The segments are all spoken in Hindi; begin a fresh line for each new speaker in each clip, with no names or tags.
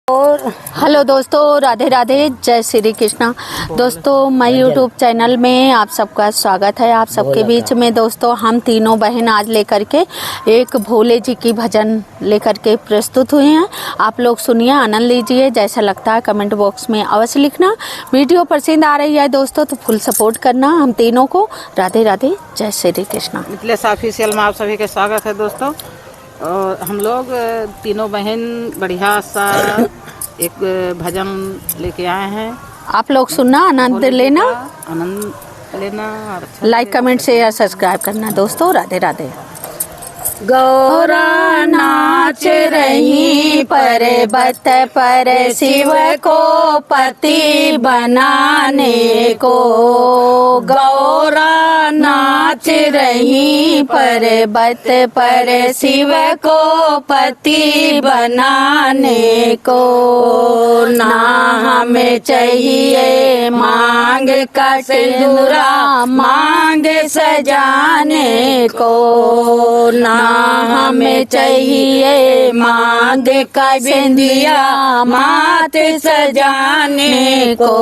और
हेलो दोस्तों, राधे राधे, जय श्री कृष्णा। दोस्तों, मैं यूट्यूब चैनल में आप सबका स्वागत है। आप सबके बीच में दोस्तों हम तीनों बहन आज लेकर के एक भोले जी की भजन लेकर के प्रस्तुत हुए हैं। आप लोग सुनिए, आनंद लीजिए। जैसा लगता है कमेंट बॉक्स में अवश्य लिखना। वीडियो पसंद आ रही है दोस्तों तो फुल सपोर्ट करना हम तीनों को। राधे राधे, जय श्री कृष्णा।
मिथलेश ऑफिशियल में आप सभी का स्वागत है दोस्तों। और हम लोग तीनों बहन बढ़िया सा एक भजन लेके आए हैं।
आप लोग सुनना, आनंद लेना,
आनंद लेना और अच्छा
लाइक कमेंट शेयर सब्सक्राइब करना दोस्तों। राधे राधे।
गौरा
नाच रही पर्वत पर शिव को पति बनाने को। गौरा नाच रही पर्वत पर शिव को पति बनाने को। ना हमें चाहिए मांग का सिंदूरा, मांग सजाने को। ना हमें चाहिए मांग का बिंदिया, माथ सजाने को।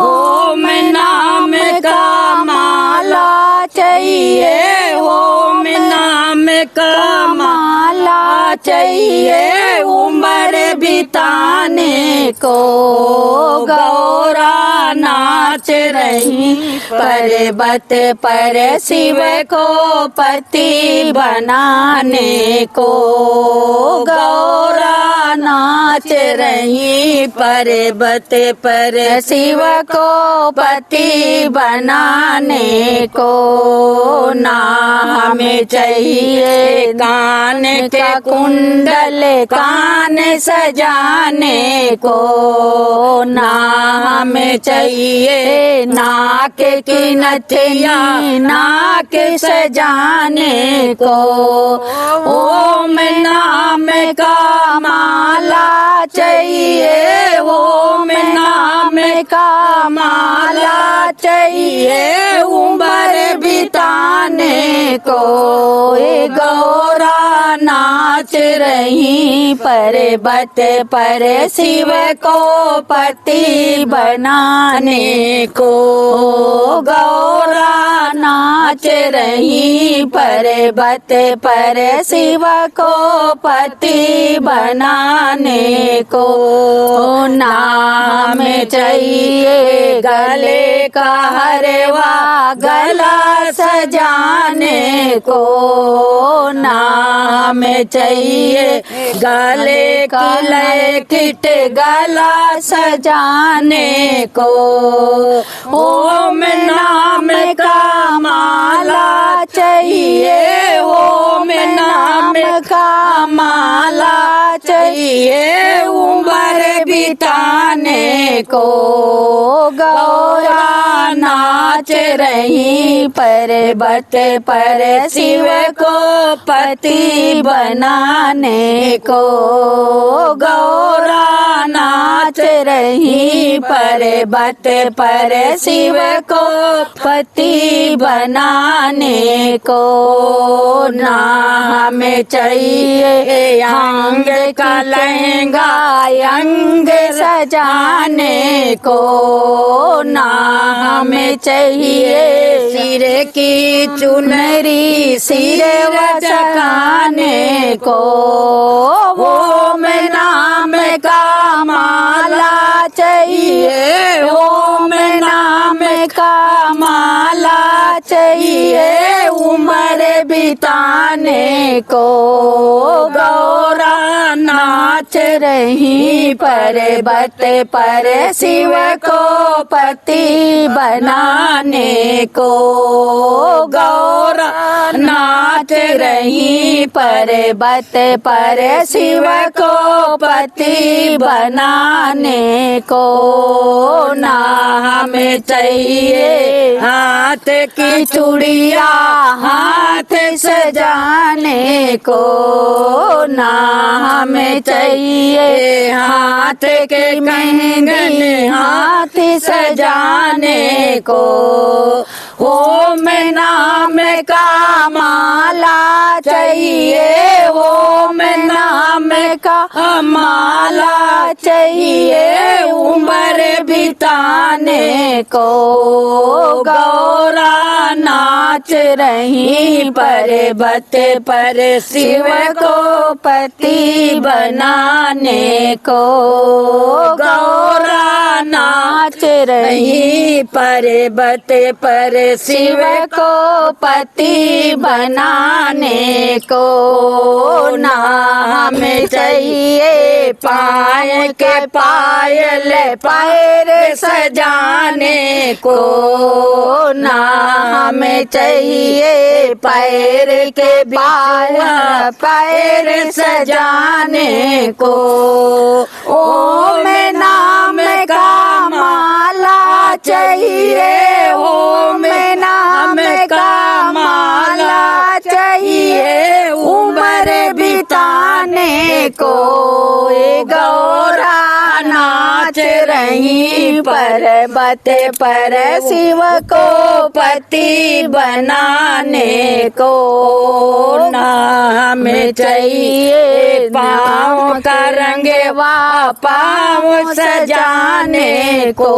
ओम नाम का माला चाहिए, ओम नाम का माला चाहिए उम्र बिताने को। गौरा नाच रही पर्वत पर शिव को पति बनाने को। गौरा नाच रही पर्वत पर शिव को पति बनाने को। ना हमें चाहिए कान के कुंडल, कान सजाने को। ना हमें चाहिए नाक की नथिया, नाक सजाने को। ओम नाम का माला चाहिए, ओम नाम का माला चाहिए उम्र बिताने को। गौरा नाच रही पर्वत पर शिव को पति बनाने को। गौरा नाच रही पर्वत पर शिव को पति बनाने को। नाम चाहिए गले का हरवा, गला सजाने को। नाम चाहिए गले का लैकिट, गला सजाने को। ओम नाम का माला चाहिए, ओम नाम का माला चाहिए उम्र बिताने को। गौरा नाच रही पर्वत पर शिव को पति बनाने को। गौरा नाच रही पर्वत पर शिव को पति बनाने को। ना हमें चाहिए अंग का लहंगा, अंग सजाने को। ना हमें चाहिए सिर की चुनरी, सिर चकाने को। ओम नाम का माला चाहिए, ओम नाम का माला चाहिए उम्र बिताने को। गौरा नाच रही पर्वत पर शिव को पति बनाने को। गौरा नाच रही पर्वत पर शिव को पति बनाने को। ना हमें चाहिए हाथ की चूड़िया, हाथ सजाने को। ना हमें चाहिए हाथ के कंगन, हाथ सजाने को। ओम नाम का माला चाहिए, ओम नाम का माला चाहिए उम्र बिताने को। गौरा नाच रही पर्वत पर शिव को पति बनाने को। गौरा नाच रही पर्वत पर शिव को पति बनाने को। नाम चाहिए पाय के पायल पैर सजाने को। नाम चाहिए पैर के पायल पैर सजाने को। ओम नाम का माला चाहिए, ओम नाम का माला चाहिए उम्र बिताने को। गौरा नाच रही पर्वत पर शिव को पति बनाने को। नाम चाहिए पाँव का रंगवा पाँव सजाने को।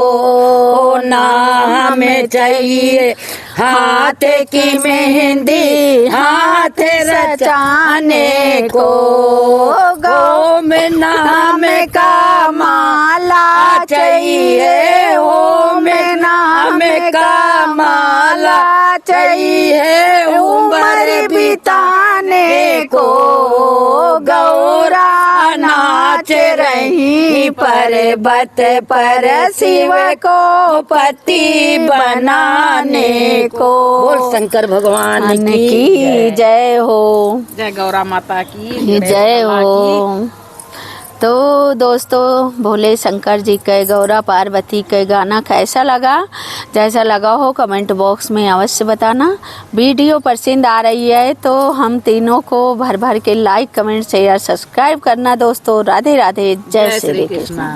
नाम चाहिए हाथ की मेहंदी हाथ रचाने को। ओम नाम का माला चाहिए, ओम नाम का माला चाहिए उम्र बिताने को। गौरा नाच रही पर्वत पर शिव को पति बनाने को। बोल शंकर भगवान की जय हो।
जय गौरा माता की
जय हो। तो दोस्तों भोले शंकर जी के गौरा पार्वती के गाना कैसा लगा? जैसा लगा हो कमेंट बॉक्स में अवश्य बताना। वीडियो पसंद आ रही है तो हम तीनों को भर भर के लाइक कमेंट शेयर सब्सक्राइब करना दोस्तों। राधे राधे, जय श्री कृष्ण।